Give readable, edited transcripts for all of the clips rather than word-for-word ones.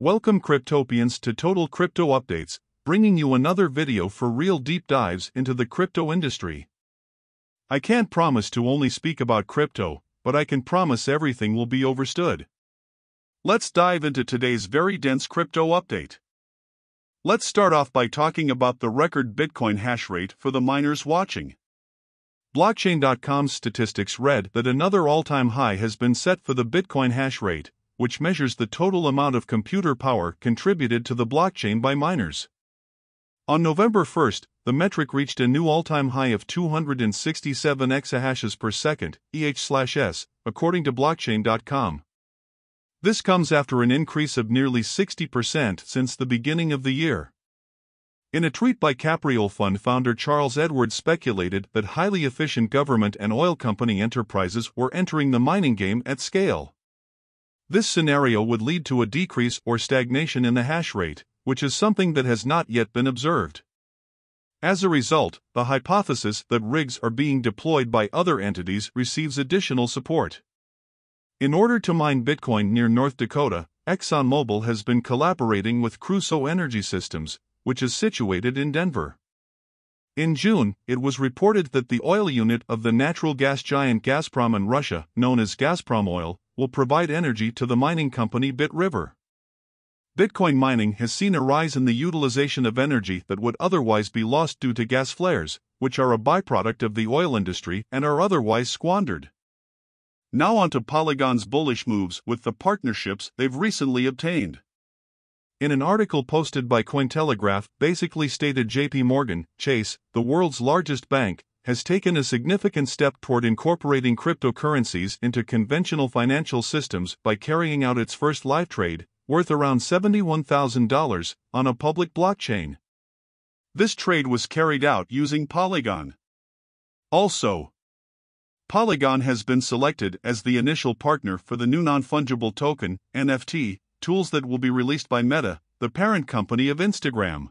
Welcome Cryptopians to Total Crypto Updates, bringing you another video for real deep dives into the crypto industry. I can't promise to only speak about crypto, but I can promise everything will be understood. Let's dive into today's very dense crypto update. Let's start off by talking about the record Bitcoin hash rate for the miners watching. Blockchain.com's statistics read that another all-time high has been set for the Bitcoin hash rate, which measures the total amount of computer power contributed to the blockchain by miners. On November 1st, the metric reached a new all-time high of 267 exahashes per second, EH/s, according to blockchain.com. This comes after an increase of nearly 60% since the beginning of the year. In a tweet by Capriole Fund founder Charles Edwards speculated that highly efficient government and oil company enterprises were entering the mining game at scale. This scenario would lead to a decrease or stagnation in the hash rate, which is something that has not yet been observed. As a result, the hypothesis that rigs are being deployed by other entities receives additional support. In order to mine Bitcoin near North Dakota, ExxonMobil has been collaborating with Crusoe Energy Systems, which is situated in Denver. In June, it was reported that the oil unit of the natural gas giant Gazprom in Russia, known as Gazprom Oil, will provide energy to the mining company Bit River. Bitcoin mining has seen a rise in the utilization of energy that would otherwise be lost due to gas flares, which are a byproduct of the oil industry and are otherwise squandered. Now on to Polygon's bullish moves with the partnerships they've recently obtained. In an article posted by Cointelegraph, basically stated JPMorgan Chase, the world's largest bank, has taken a significant step toward incorporating cryptocurrencies into conventional financial systems by carrying out its first live trade, worth around $71,000, on a public blockchain. This trade was carried out using Polygon. Also, Polygon has been selected as the initial partner for the new non-fungible token, NFT, tools that will be released by Meta, the parent company of Instagram.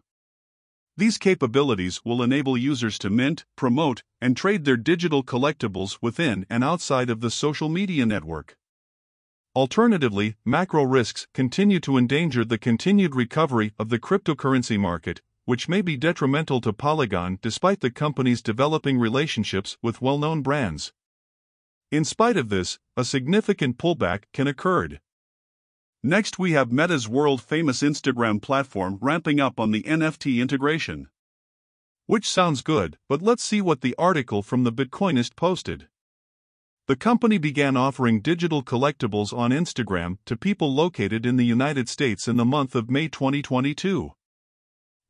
These capabilities will enable users to mint, promote, and trade their digital collectibles within and outside of the social media network. Alternatively, macro risks continue to endanger the continued recovery of the cryptocurrency market, which may be detrimental to Polygon despite the company's developing relationships with well-known brands. In spite of this, a significant pullback can occur. Next we have Meta's world-famous Instagram platform ramping up on the NFT integration. Which sounds good, but let's see what the article from the Bitcoinist posted. The company began offering digital collectibles on Instagram to people located in the United States in the month of May 2022.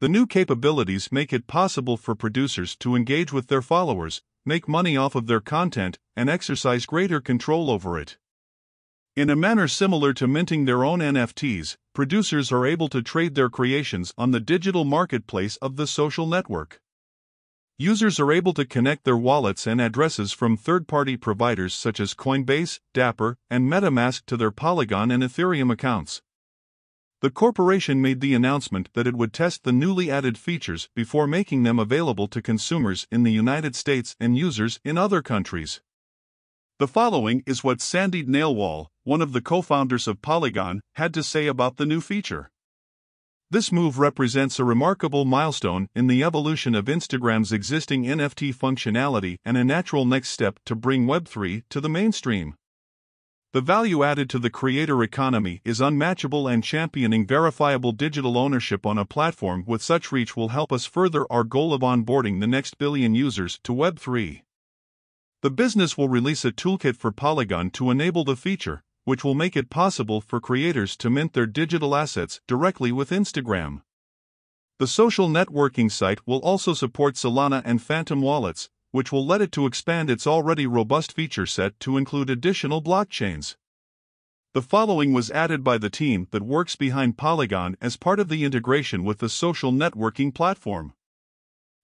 The new capabilities make it possible for producers to engage with their followers, make money off of their content, and exercise greater control over it. In a manner similar to minting their own NFTs, producers are able to trade their creations on the digital marketplace of the social network. Users are able to connect their wallets and addresses from third-party providers such as Coinbase, Dapper, and MetaMask to their Polygon and Ethereum accounts. The corporation made the announcement that it would test the newly added features before making them available to consumers in the United States and users in other countries. The following is what Sandeep Nailwal, one of the co-founders of Polygon, had to say about the new feature. This move represents a remarkable milestone in the evolution of Instagram's existing NFT functionality and a natural next step to bring Web3 to the mainstream. The value added to the creator economy is unmatchable, and championing verifiable digital ownership on a platform with such reach will help us further our goal of onboarding the next billion users to Web3. The business will release a toolkit for Polygon to enable the feature, which will make it possible for creators to mint their digital assets directly with Instagram. The social networking site will also support Solana and Phantom wallets, which will let it to expand its already robust feature set to include additional blockchains. The following was added by the team that works behind Polygon as part of the integration with the social networking platform.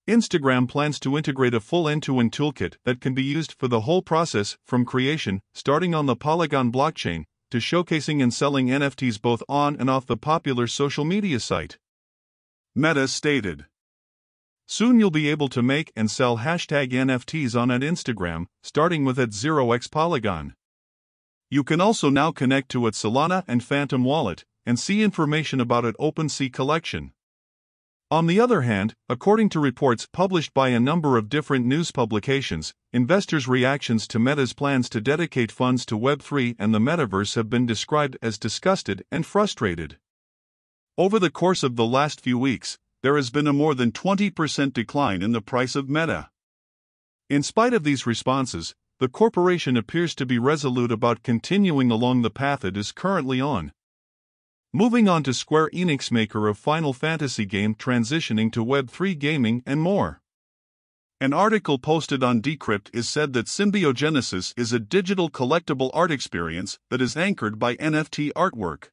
Instagram plans to integrate a full end-to-end toolkit that can be used for the whole process, from creation, starting on the Polygon blockchain, to showcasing and selling NFTs both on and off the popular social media site. Meta stated. Soon you'll be able to make and sell #NFTs on Instagram, starting with at 0x Polygon. You can also now connect to its Solana and Phantom wallet, and see information about its OpenSea collection. On the other hand, according to reports published by a number of different news publications, investors' reactions to Meta's plans to dedicate funds to Web3 and the metaverse have been described as disgusted and frustrated. Over the course of the last few weeks, there has been a more than 20% decline in the price of Meta. In spite of these responses, the corporation appears to be resolute about continuing along the path it is currently on. Moving on to Square Enix, maker of Final Fantasy game, transitioning to Web3 gaming and more. An article posted on Decrypt is said that Symbiogenesis is a digital collectible art experience that is anchored by NFT artwork.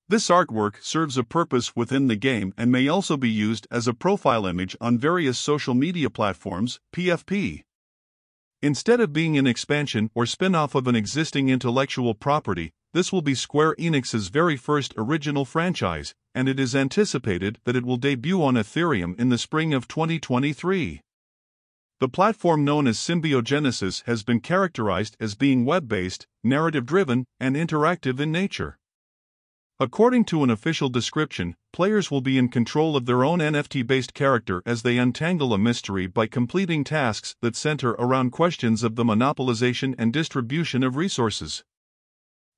This artwork serves a purpose within the game and may also be used as a profile image on various social media platforms, PFP. Instead of being an expansion or spin-off of an existing intellectual property, this will be Square Enix's very first original franchise, and it is anticipated that it will debut on Ethereum in the spring of 2023. The platform known as Symbiogenesis has been characterized as being web-based, narrative-driven, and interactive in nature. According to an official description, players will be in control of their own NFT-based character as they untangle a mystery by completing tasks that center around questions of the monopolization and distribution of resources.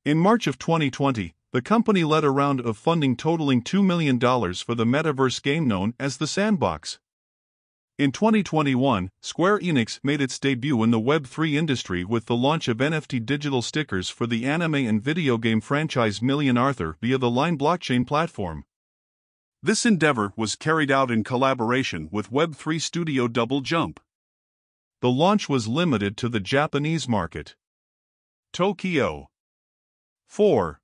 In March of 2020, the company led a round of funding totaling $2 million for the metaverse game known as The Sandbox. In 2021, Square Enix made its debut in the Web3 industry with the launch of NFT digital stickers for the anime and video game franchise Million Arthur via the Line blockchain platform. This endeavor was carried out in collaboration with Web3 studio Double Jump. The launch was limited to the Japanese market. Tokyo. 4.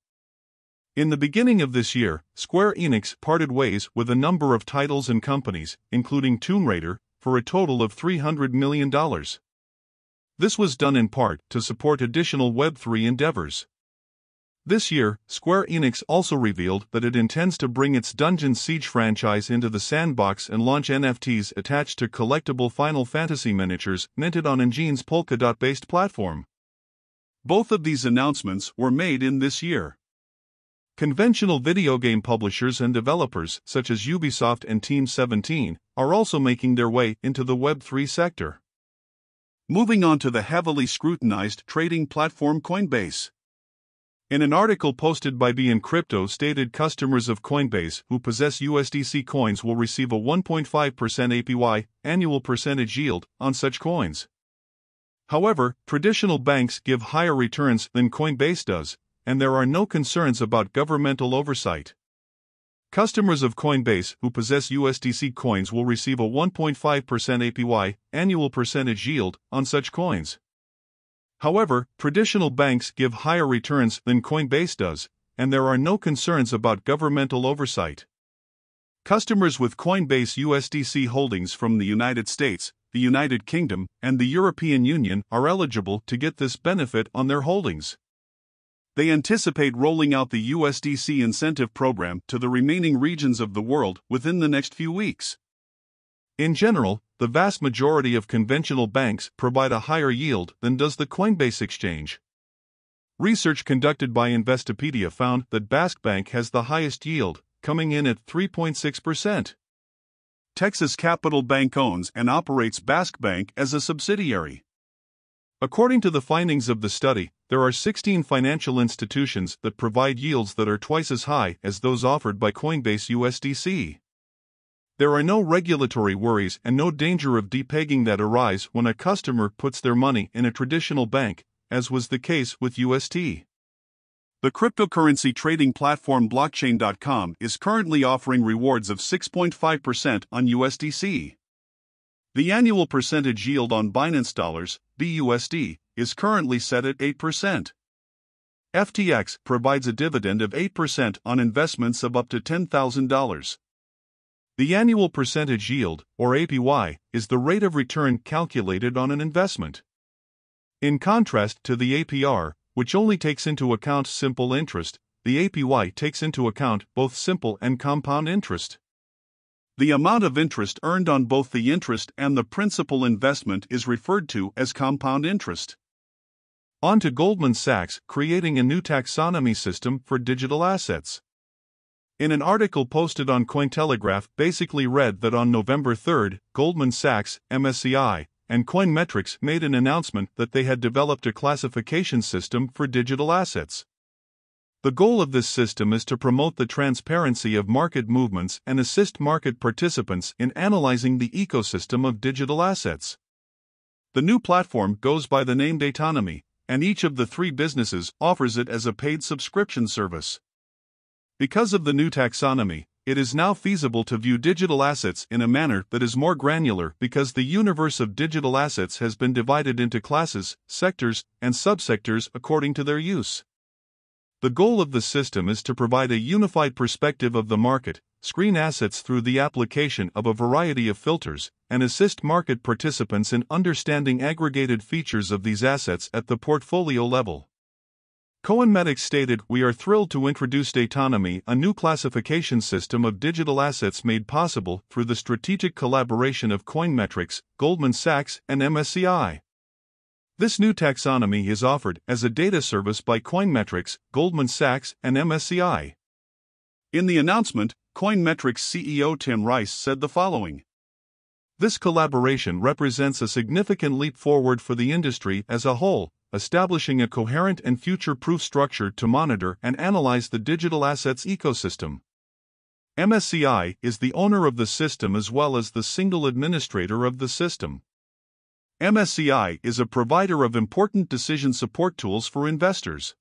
In the beginning of this year, Square Enix parted ways with a number of titles and companies, including Tomb Raider, for a total of $300 million. This was done in part to support additional Web3 endeavors. This year, Square Enix also revealed that it intends to bring its Dungeon Siege franchise into the sandbox and launch NFTs attached to collectible Final Fantasy miniatures minted on Engine's Polkadot-based platform. Both of these announcements were made in this year. Conventional video game publishers and developers, such as Ubisoft and Team 17, are also making their way into the Web3 sector. Moving on to the heavily scrutinized trading platform Coinbase. In an article posted by BN Crypto stated customers of Coinbase who possess USDC coins will receive a 1.5% APY, annual percentage yield, on such coins. However, traditional banks give higher returns than Coinbase does, and there are no concerns about governmental oversight. Customers of Coinbase who possess USDC coins will receive a 1.5% APY, annual percentage yield, on such coins. However, traditional banks give higher returns than Coinbase does, and there are no concerns about governmental oversight. Customers with Coinbase USDC holdings from the United States, the United Kingdom, and the European Union are eligible to get this benefit on their holdings. They anticipate rolling out the USDC incentive program to the remaining regions of the world within the next few weeks. In general, the vast majority of conventional banks provide a higher yield than does the Coinbase exchange. Research conducted by Investopedia found that Basque Bank has the highest yield, coming in at 3.6%. Texas Capital Bank owns and operates Basque Bank as a subsidiary. According to the findings of the study, there are 16 financial institutions that provide yields that are twice as high as those offered by Coinbase USDC. There are no regulatory worries and no danger of depegging that arise when a customer puts their money in a traditional bank, as was the case with UST. The cryptocurrency trading platform Blockchain.com is currently offering rewards of 6.5% on USDC. The annual percentage yield on Binance dollars, BUSD, is currently set at 8%. FTX provides a dividend of 8% on investments of up to $10,000. The annual percentage yield, or APY, is the rate of return calculated on an investment. In contrast to the APR, which only takes into account simple interest, the APY takes into account both simple and compound interest. The amount of interest earned on both the interest and the principal investment is referred to as compound interest. On to Goldman Sachs creating a new taxonomy system for digital assets. In an article posted on Cointelegraph, basically read that on November 3, Goldman Sachs, MSCI, and Coinmetrics made an announcement that they had developed a classification system for digital assets. The goal of this system is to promote the transparency of market movements and assist market participants in analyzing the ecosystem of digital assets. The new platform goes by the name Taxonomy, and each of the three businesses offers it as a paid subscription service. Because of the new taxonomy, it is now feasible to view digital assets in a manner that is more granular because the universe of digital assets has been divided into classes, sectors, and subsectors according to their use. The goal of the system is to provide a unified perspective of the market, screen assets through the application of a variety of filters, and assist market participants in understanding aggregated features of these assets at the portfolio level. Coinmetrics stated, "We are thrilled to introduce Taxonomy, a new classification system of digital assets made possible through the strategic collaboration of Coinmetrics, Goldman Sachs, and MSCI. This new taxonomy is offered as a data service by Coinmetrics, Goldman Sachs, and MSCI." In the announcement, Coinmetrics CEO Tim Rice said the following: "This collaboration represents a significant leap forward for the industry as a whole, establishing a coherent and future-proof structure to monitor and analyze the digital assets ecosystem." MSCI is the owner of the system as well as the single administrator of the system. MSCI is a provider of important decision support tools for investors.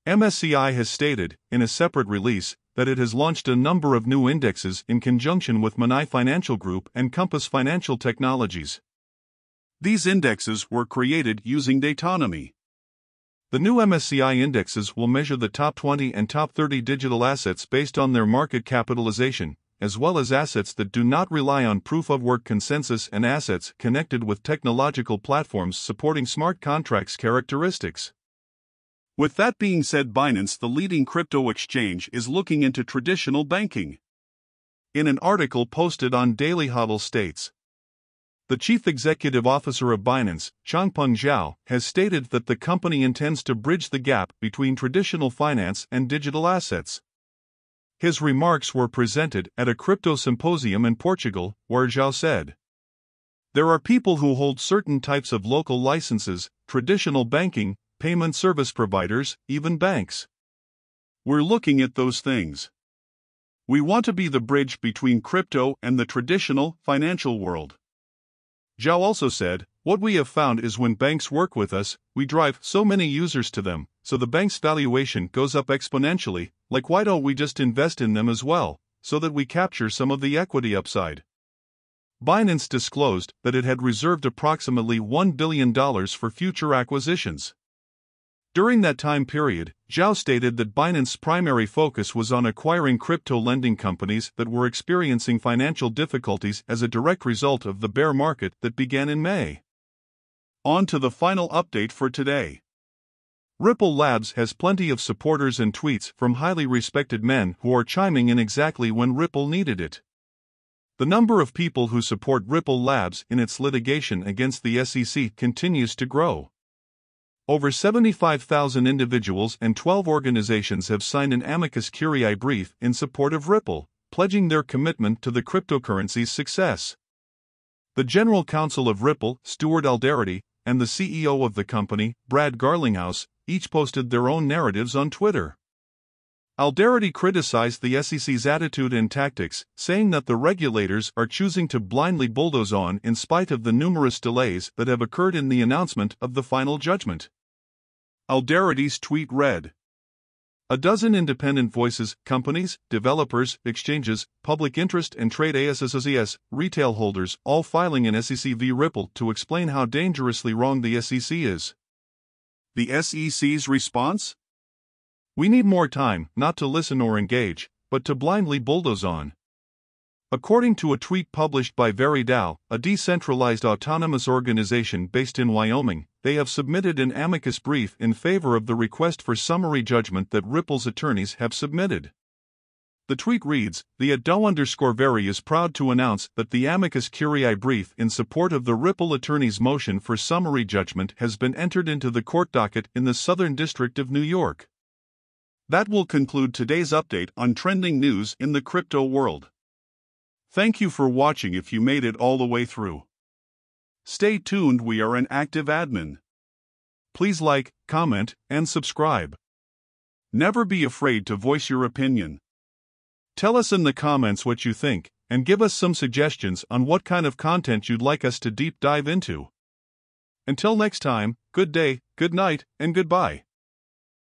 MSCI has stated, in a separate release, that it has launched a number of new indexes in conjunction with Manai Financial Group and Compass Financial Technologies. These indexes were created using Taxonomy. The new MSCI indexes will measure the top 20 and top 30 digital assets based on their market capitalization, as well as assets that do not rely on proof-of-work consensus and assets connected with technological platforms supporting smart contracts characteristics. With that being said, Binance, the leading crypto exchange, is looking into traditional banking. In an article posted on Daily Hodl states, the chief executive officer of Binance, Changpeng Zhao, has stated that the company intends to bridge the gap between traditional finance and digital assets. His remarks were presented at a crypto symposium in Portugal, where Zhao said, "There are people who hold certain types of local licenses, traditional banking, payment service providers, even banks. We're looking at those things. We want to be the bridge between crypto and the traditional financial world." Zhao also said, "What we have found is when banks work with us, we drive so many users to them, so the bank's valuation goes up exponentially. Like, why don't we just invest in them as well, so that we capture some of the equity upside?" Binance disclosed that it had reserved approximately $1 billion for future acquisitions. During that time period, Zhao stated that Binance's primary focus was on acquiring crypto lending companies that were experiencing financial difficulties as a direct result of the bear market that began in May. On to the final update for today. Ripple Labs has plenty of supporters and tweets from highly respected men who are chiming in exactly when Ripple needed it. The number of people who support Ripple Labs in its litigation against the SEC continues to grow. Over 75,000 individuals and 12 organizations have signed an amicus curiae brief in support of Ripple, pledging their commitment to the cryptocurrency's success. The General Counsel of Ripple, Stuart Alderety, and the CEO of the company, Brad Garlinghouse, each posted their own narratives on Twitter. Alderety criticized the SEC's attitude and tactics, saying that the regulators are choosing to blindly bulldoze on in spite of the numerous delays that have occurred in the announcement of the final judgment. Alderety's tweet read, "A dozen independent voices, companies, developers, exchanges, public interest and trade associations, retail holders, all filing an SEC v. Ripple to explain how dangerously wrong the SEC is." The SEC's response? "We need more time, not to listen or engage, but to blindly bulldoze on." According to a tweet published by VeriDAO, a decentralized autonomous organization based in Wyoming, they have submitted an amicus brief in favor of the request for summary judgment that Ripple's attorneys have submitted. The tweet reads, "The @DAO_Veri is proud to announce that the amicus curiae brief in support of the Ripple attorneys' motion for summary judgment has been entered into the court docket in the Southern District of New York. That will conclude today's update on trending news in the crypto world. Thank you for watching if you made it all the way through. Stay tuned, we are an active admin. Please like, comment, and subscribe. Never be afraid to voice your opinion. Tell us in the comments what you think, and give us some suggestions on what kind of content you'd like us to deep dive into. Until next time, good day, good night, and goodbye.